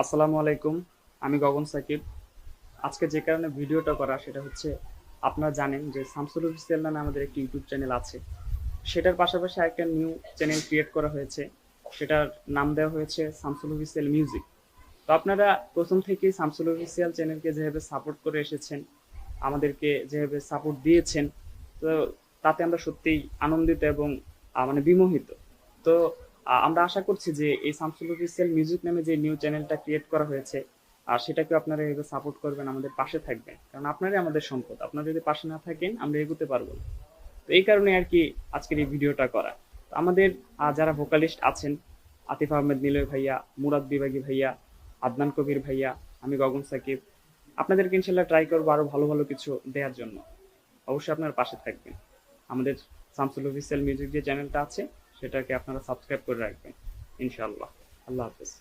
আসসালামু আলাইকুম। আমি গগন সাকিব। আজকে যে কারণে ভিডিওটা করা সেটা হচ্ছে, আপনারা জানেন যে শামসুল অফিসিয়াল নামে আমাদের একটি ইউটিউব চ্যানেল আছে। সেটার পাশাপাশি আরেকটা নিউ চ্যানেল ক্রিয়েট করা হয়েছে। সেটার নাম দেওয়া হয়েছে শামসুল অফিসিয়াল মিউজিক। তো আপনারা প্রথম থেকেই শামসুল অফিসিয়াল চ্যানেলকে যেভাবে সাপোর্ট করে এসেছেন, আমাদেরকে যেভাবে সাপোর্ট দিয়েছেন, তো তাতে আমরা সত্যিই আনন্দিত এবং মানে বিমোহিত। তো আমরা আশা করছি যে এই শামসুল অফিসিয়াল মিউজিক নামে যে নিউ চ্যানেলটা ক্রিয়েট করা হয়েছে, আর সেটাকে আপনারা এভাবে সাপোর্ট করবেন, আমাদের পাশে থাকবেন, কারণ আপনারাই আমাদের সম্পদ। আপনারা যদি পাশে না থাকেন আমরা এগোতে পারবো না। তো এই কারণে আর কি আজকের এই ভিডিওটা করা। তো আমাদের যারা ভোকালিস্ট আছেন, আতিফ আহমেদ নিলয় ভাইয়া, মুরাদ বিভাগী ভাইয়া, আদনান কবির ভাইয়া, আমি গগন সাকিব, আপনাদেরকে ইনশাল্লাহ ট্রাই করবো আরো ভালো ভালো কিছু দেওয়ার জন্য। অবশ্যই আপনার পাশে থাকবেন। আমাদের শামসুল অফিসিয়াল মিউজিক যে চ্যানেলটা আছে সেটাকে আপনারা সাবস্ক্রাইব করে রাখবেন ইনশাআল্লাহ। আল্লাহ হাফেজ।